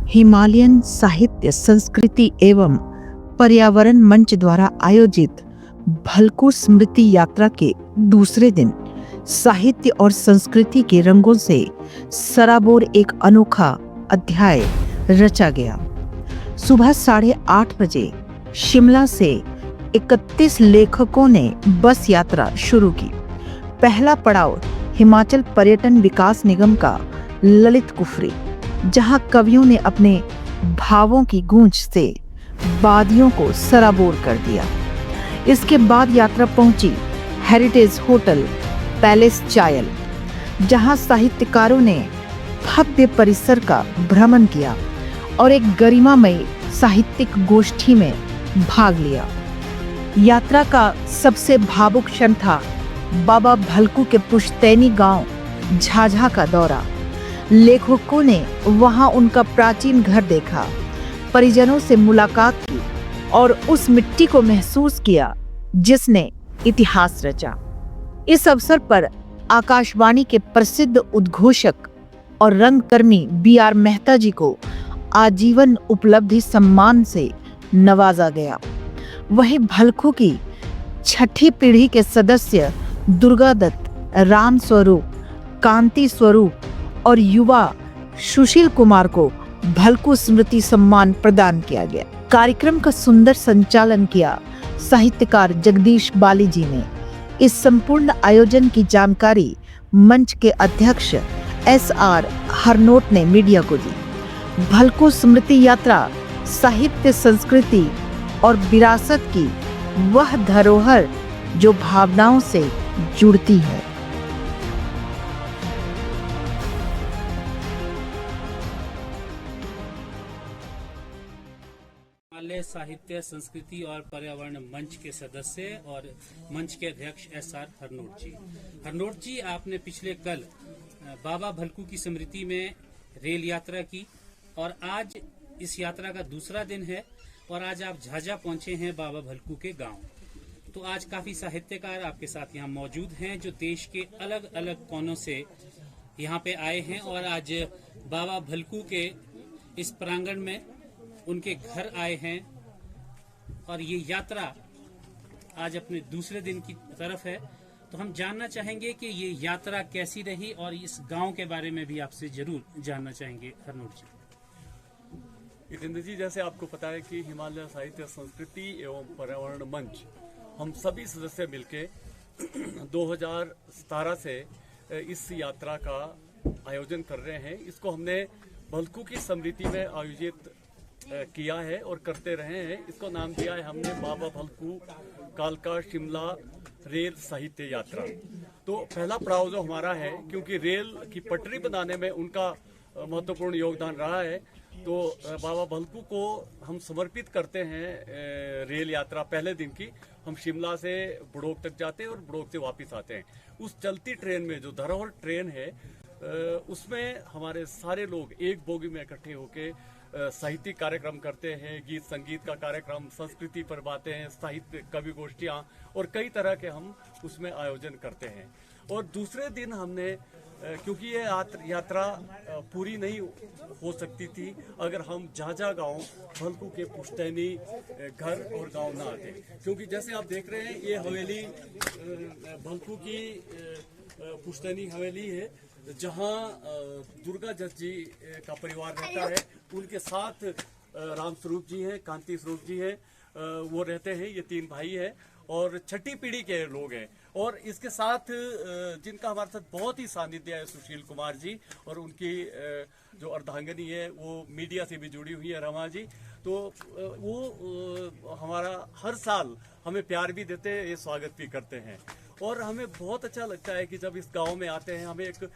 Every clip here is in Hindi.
हिमालयन साहित्य संस्कृति एवं पर्यावरण मंच द्वारा आयोजित भलकू स्मृति यात्रा के दूसरे दिन साहित्य और संस्कृति के रंगों से सराबोर एक अनोखा अध्याय रचा गया। सुबह 8:30 बजे शिमला से 31 लेखकों ने बस यात्रा शुरू की। पहला पड़ाव हिमाचल पर्यटन विकास निगम का ललित कुफरी, जहां कवियों ने अपने भावों की गूंज से वादियों को सराबोर कर दिया। इसके बाद यात्रा पहुंची हेरिटेज होटल पैलेस चायल, जहां साहित्यकारों ने भव्य परिसर का भ्रमण किया और एक गरिमामय साहित्यिक गोष्ठी में भाग लिया। यात्रा का सबसे भावुक क्षण था बाबा भलकू के पुश्तैनी गांव झाझा का दौरा। लेखकों ने वहां उनका प्राचीन घर देखा, परिजनों से मुलाकात की और उस मिट्टी को महसूस किया जिसने इतिहास रचा। इस अवसर पर आकाशवाणी के प्रसिद्ध उद्घोषक और रंगकर्मी B.R. मेहता जी को आजीवन उपलब्धि सम्मान से नवाजा गया। वहीं भलकू की छठी पीढ़ी के सदस्य दुर्गा दत्त, राम स्वरूप, कांति स्वरूप और युवा सुशील कुमार को भलकू स्मृति सम्मान प्रदान किया गया। कार्यक्रम का सुंदर संचालन किया साहित्यकार जगदीश बाली जी ने। इस संपूर्ण आयोजन की जानकारी मंच के अध्यक्ष S.R. हरनोट ने मीडिया को दी। भलकू स्मृति यात्रा साहित्य, संस्कृति और विरासत की वह धरोहर जो भावनाओं से जुड़ती है। हिमालय साहित्य, संस्कृति और पर्यावरण मंच के सदस्य और मंच के अध्यक्ष S.R. हरनोट जी, आपने पिछले कल बाबा भलकू की स्मृति में रेल यात्रा की और आज इस यात्रा का दूसरा दिन है और आज आप झाझा पहुंचे हैं बाबा भलकू के गांव। तो आज काफी साहित्यकार आपके साथ यहाँ मौजूद हैं जो देश के अलग अलग कोनों से यहाँ पे आए हैं और आज बाबा भलकू के इस प्रांगण में उनके घर आए हैं और ये यात्रा आज अपने दूसरे दिन की तरफ है। तो हम जानना चाहेंगे कि ये यात्रा कैसी रही और इस गांव के बारे में भी आपसे जरूर जानना चाहेंगे हरनोट जी। जितेंद्र जी, जैसे आपको पता है कि हिमालय साहित्य, संस्कृति एवं पर्यावरण मंच हम सभी सदस्य मिलके 2017 से इस यात्रा का आयोजन कर रहे हैं। इसको हमने भलकू की स्मृति में आयोजित किया है और करते रहे हैं। इसको नाम दिया है हमने बाबा भलकू कालका शिमला रेल साहित्य यात्रा। तो पहला पड़ाव जो हमारा है, क्योंकि रेल की पटरी बनाने में उनका महत्वपूर्ण योगदान रहा है, तो बाबा भलकू को हम समर्पित करते हैं रेल यात्रा पहले दिन की। हम शिमला से बड़ोग तक जाते हैं और बड़ोग से वापस आते हैं। उस चलती ट्रेन में जो धरोहर ट्रेन है उसमें हमारे सारे लोग एक बोगी में इकट्ठे होके साहित्यिक कार्यक्रम करते हैं, गीत संगीत का कार्यक्रम, संस्कृति पर बातें हैं, साहित्य कवि गोष्ठियाँ और कई तरह के हम उसमें आयोजन करते हैं। और दूसरे दिन हमने, क्योंकि ये यात्रा पूरी नहीं हो सकती थी अगर हम झाझा गांव भलकू के पुश्तैनी घर और गांव ना आते, क्योंकि जैसे आप देख रहे हैं ये हवेली भलकू की पुश्तैनी हवेली है जहां दुर्गा दत्त जी का परिवार रहता है। उनके साथ राम स्वरूप जी हैं, कांति स्वरूप जी हैं, वो रहते हैं। ये 3 भाई हैं और छठी पीढ़ी के लोग हैं। और इसके साथ जिनका हमारे साथ बहुत ही सानिध्य है सुशील कुमार जी, और उनकी जो अर्धांगिनी है वो मीडिया से भी जुड़ी हुई है, रमा जी। तो वो हमारा हर साल हमें प्यार भी देते हैं, ये स्वागत भी करते हैं। और हमें बहुत अच्छा लगता है कि जब इस गांव में आते हैं हमें एक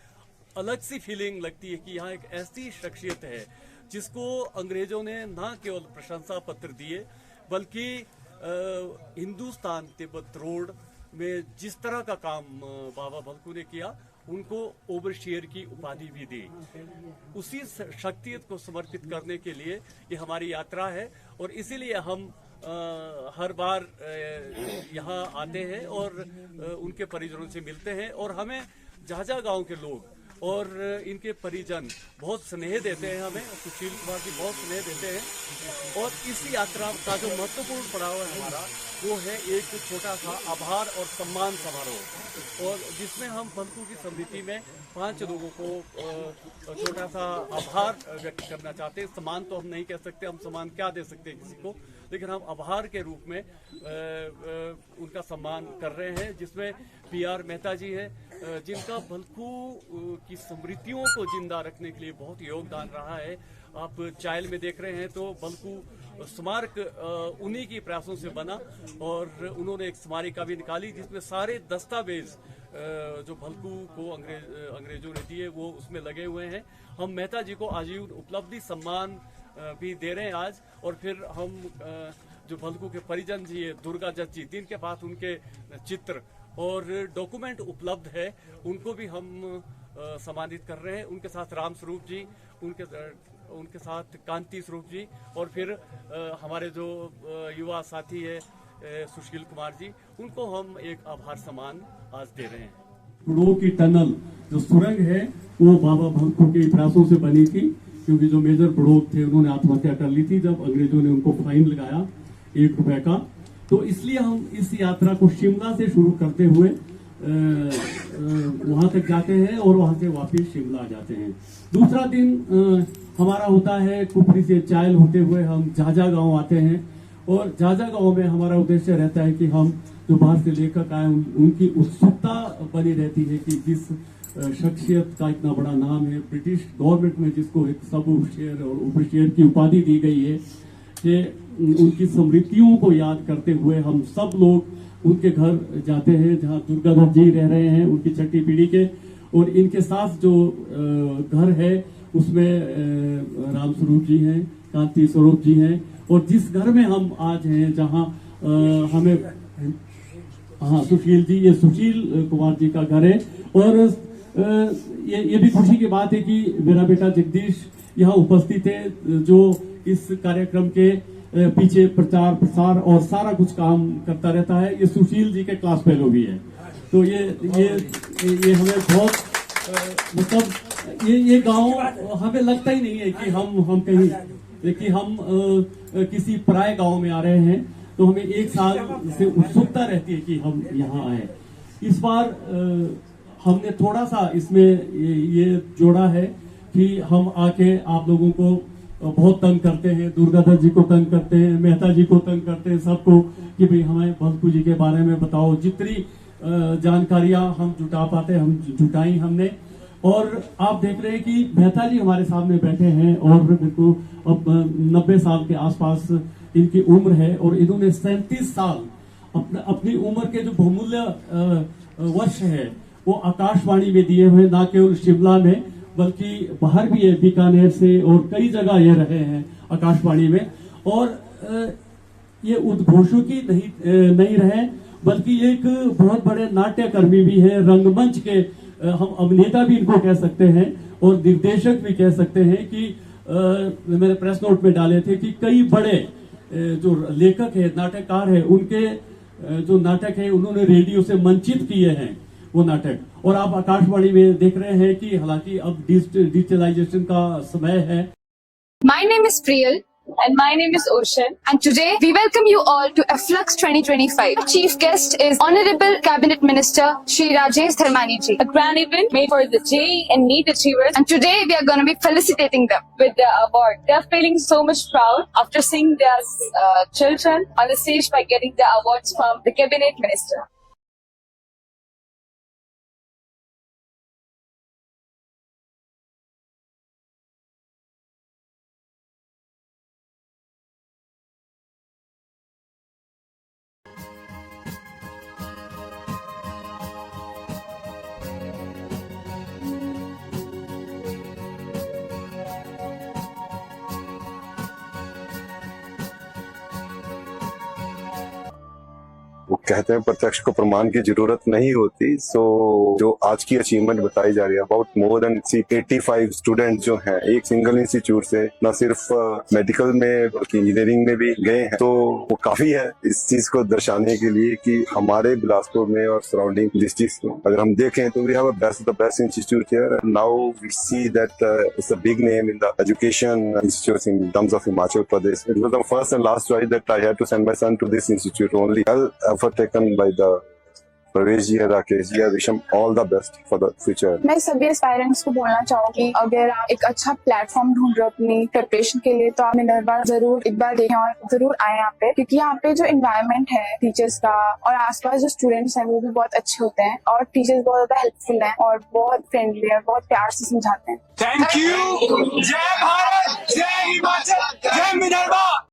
अलग सी फीलिंग लगती है कि यहाँ एक ऐसी शख्सियत है जिसको अंग्रेजों ने न केवल प्रशंसा पत्र दिए बल्कि हिंदुस्तान तिब्बत रोड में जिस तरह का काम बाबा भलकू ने किया उनको ओवरशियर की उपाधि भी दी। उसी शख्सियत को समर्पित करने के लिए ये हमारी यात्रा है और इसीलिए हम हर बार यहाँ आते हैं और उनके परिजनों से मिलते हैं। और हमें झाझा गांव के लोग और इनके परिजन बहुत स्नेह देते हैं हमें, सुशील कुमार जी बहुत स्नेह देते हैं। और इस यात्रा का जो महत्वपूर्ण पड़ाव है हमारा, वो है एक छोटा सा आभार और सम्मान समारोह, और जिसमें हम भलकू की समिति में 5 लोगों को छोटा सा आभार व्यक्त करना चाहते हैं। सम्मान तो हम नहीं कह सकते, हम सम्मान क्या दे सकते हैं किसी को, लेकिन हम आभार के रूप में उनका सम्मान कर रहे हैं, जिसमें PR मेहता जी है, जिनका भलकू की स्मृतियों को जिंदा रखने के लिए बहुत योगदान रहा है। आप चाइल में देख रहे हैं तो भलकू स्मारक उन्हीं की प्रयासों से बना, और उन्होंने एक स्मारिका भी निकाली जिसमें सारे दस्तावेज जो भलकू को अंग्रेजों ने दिए वो उसमें लगे हुए हैं। हम मेहता जी को आजीवन उपलब्धि सम्मान भी दे रहे हैं आज। और फिर हम जो भलकू के परिजन जी है, दुर्गा जज जी, जिनके पास उनके चित्र और डॉक्यूमेंट उपलब्ध है, उनको भी हम सम्मानित कर रहे हैं। उनके साथ राम स्वरूप जी, उनके साथ कांति स्वरूप जी, और फिर हमारे जो युवा साथी है सुशील कुमार जी, उनको हम एक आभार सम्मान आज दे रहे हैं। पड़ोह की टनल जो सुरंग है वो बाबा भलकू के प्रयासों से बनी थी, क्योंकि जो मेजर पड़ोह थे उन्होंने आत्महत्या कर ली थी जब अंग्रेजों ने उनको फाइन लगाया 1 रुपए का। तो इसलिए हम इस यात्रा को शिमला से शुरू करते हुए वहां तक जाते हैं और वहां से वापस शिमला आ जाते हैं। दूसरा दिन हमारा होता है कुफरी से चाइल होते हुए हम झाझा गांव आते हैं, और झाझा गांव में हमारा उद्देश्य रहता है कि हम जो बाहर से लेखक आए उनकी उत्सुकता बनी रहती है कि जिस शख्सियत का इतना बड़ा नाम है, ब्रिटिश गवर्नमेंट में जिसको एक सब शेर और उपशेर की उपाधि दी गई है, कि उनकी स्मृतियों को याद करते हुए हम सब लोग उनके घर जाते हैं जहां दुर्गाधर जी रह रहे हैं, उनकी छठी पीढ़ी के। और इनके साथ जो घर है उसमें राम स्वरूप जी हैं, कांति स्वरूप जी हैं, और जिस घर में हम आज हैं जहां हमें सुशील जी, ये सुशील कुमार जी का घर है। और ये भी खुशी की बात है कि मेरा बेटा जगदीश यहाँ उपस्थित है, जो इस कार्यक्रम के पीछे प्रचार प्रसार और सारा कुछ काम करता रहता है। ये सुशील जी के क्लास फेलो भी है। तो ये हमें बहुत मतलब ये गांव हमें लगता ही नहीं है कि हम कहीं कि हम किसी पराये गांव में आ रहे हैं। तो हमें 1 साल से उत्सुकता रहती है कि हम यहाँ आए। इस बार हमने थोड़ा सा इसमें ये जोड़ा है कि हम आके आप लोगों को बहुत तंग करते हैं, दुर्गाधर जी को तंग करते हैं, मेहता जी को तंग करते हैं, सबको कि भाई हमें भलकू जी के बारे में बताओ। जितनी जानकारियां हम जुटा पाते हम जुटाई हमने। और आप देख रहे हैं कि मेहता जी हमारे सामने बैठे हैं, और बिल्कुल अब 90 साल के आसपास इनकी उम्र है, और इन्होंने 37 साल अपनी उम्र के जो बहुमूल्य वर्ष है वो आकाशवाणी में दिए हुए, ना केवल शिमला में बल्कि बाहर भी है, बीकानेर से और कई जगह ये रहे हैं आकाशवाणी में। और ये उद्घोषों की नहीं रहे, बल्कि एक बहुत बड़े नाट्यकर्मी भी है, रंगमंच के हम अभिनेता भी इनको कह सकते हैं और निर्देशक भी कह सकते हैं। कि मैंने प्रेस नोट में डाले थे कि कई बड़े जो लेखक है, नाटककार है, उनके जो नाटक है उन्होंने रेडियो से मंचित किए हैं वो नाटक। और आप आकाशवाणी में देख रहे हैं कि हालांकि अब डिजिटलाइजेशन का समय है। My name is Priyal and my name is Ocean, and today we welcome you all to Afflux 2025. Our chief guest is Honorable Cabinet Minister Shri Rajesh Dharmani ji. A grand event made for the JEE and NEET achievers, and today we are going to be felicitating them with the award. They are feeling so much proud after seeing their children on the stage by getting the awards from the Cabinet Minister. कहते हैं प्रत्यक्ष को प्रमाण की जरूरत नहीं होती। सो जो आज की अचीवमेंट बताई जा रही है, अबाउट मोर देन 85 स्टूडेंट जो हैं एक सिंगल इंस्टीट्यूट से न सिर्फ मेडिकल में बल्कि इंजीनियरिंग में भी गए हैं, तो वो काफी है इस चीज को दर्शाने के लिए कि हमारे बिलासपुर में और सराउंडिंग डिस्ट्रिक्ट्स में अगर हम देखें तो we have a best institute here. Now we see that it's a big name in the education institutes in terms of Himachal Pradesh. It was the first and last choice that I had to send my son to this institute only. Well effort taken by the Pravesh ji, Rakesh ji, wish him all the best for the future. मैं सभी एस्पायरेंट्स को बोलना चाहूंगी, अगर आप एक अच्छा प्लेटफॉर्म ढूंढ रहे हो अपनी प्रिपरेशन के लिए तो आप मिनर्वा जरूर एक बार देखें और जरूर आए यहाँ पे, क्योंकि यहाँ पे जो एनवायरनमेंट है टीचर्स का और आसपास जो स्टूडेंट्स हैं वो भी बहुत अच्छे होते हैं और टीचर्स बहुत ज्यादा हेल्पफुल हैं और बहुत फ्रेंडली है, बहुत प्यार से समझाते हैं। Thank you. जय भारत, जय हिमाचल, जय मिनर्वा।